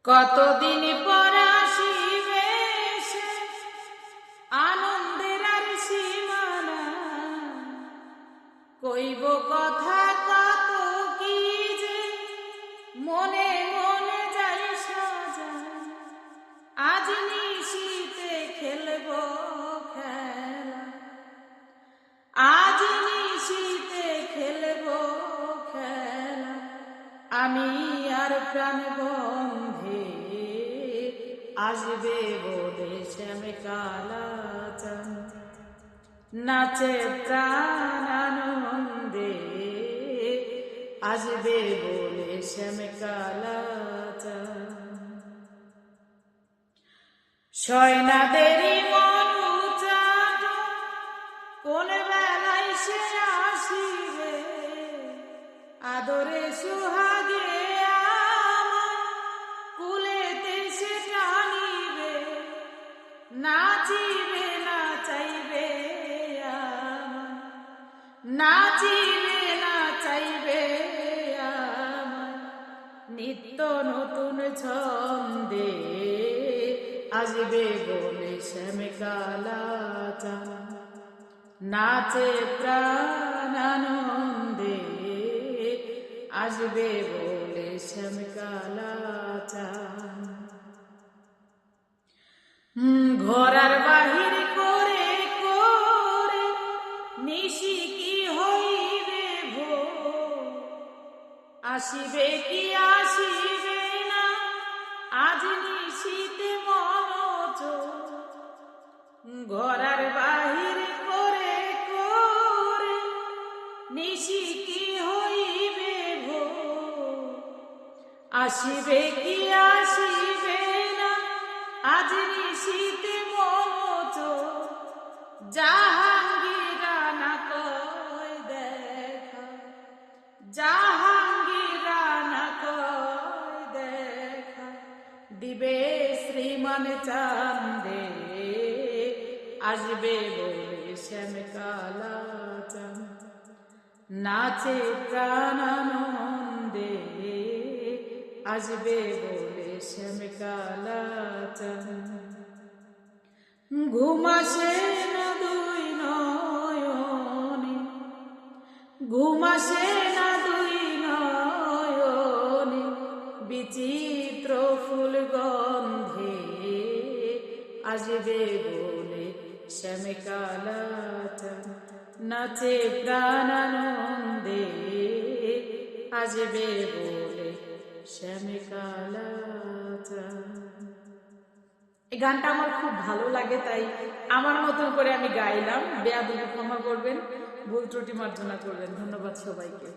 কতদিন পর আসিবে সে, আনন্দের আর সীমানা, কইব কথা কত কি যে মনে মনে যাই সাজায়। আজ নিশীতে খেলব খেলা, আজ নিশীতে খেলব খেলা, আমি আর প্রাণ বন্ধে আসবে বলে শ্যাম কালাচান, নাচে প্রাণ আনন্দে আসবে বলে শ্যাম কালাচান। সয়নাদেরই মনু চাট কোন বেলায় সে আসিবে, আদরে সুহাগে আমার কুলেতে সে টানিবে, নাচিবে নাচাইবে আমার, নাচিবে নাচাইবে আমার, নিত্য নতুন ছন্দে আসবে বলে শ্যাম কালাচান, নাচে প্রাণ আনন্দে আসবে বলে শ্যাম কালাচান। ঘরার বাহির করে করে নিশি কি হইবে ভো, আসিবে কি আসিবে না আজ নিশিতে মনোজ। ঘরার বাহির করে করে নিশি কি হইবে ভো, আসিবে কি আসিবে না আজ নিশিতে মনোজ। জাহাঙ্গীরা না কয় দেখা, জাহাঙ্গীরা না কয় দেখা, দিবে শ্রীমান চান্দে আসবে বলে শ্যাম কালাচান, নাচে প্রাণ আনন্দে আসবে বলে শ্যাম কালাচান। ঘুমাসে না দুই নয়নে, ঘুমাসে না দুই নয়নে, বিচিত্র ফুল গন্ধে আসবে বলে শ্যাম কালাচান, নাচে প্রাণ আনন্দে আসবে বলে শ্যাম কালাচান। এই গানটা আমার খুব ভালো লাগে, তাই আমার মতন করে আমি গাইলাম। বেয়াদবি ক্ষমা করবেন, ভুল ত্রুটি মার্জনা করবেন। ধন্যবাদ সবাইকে।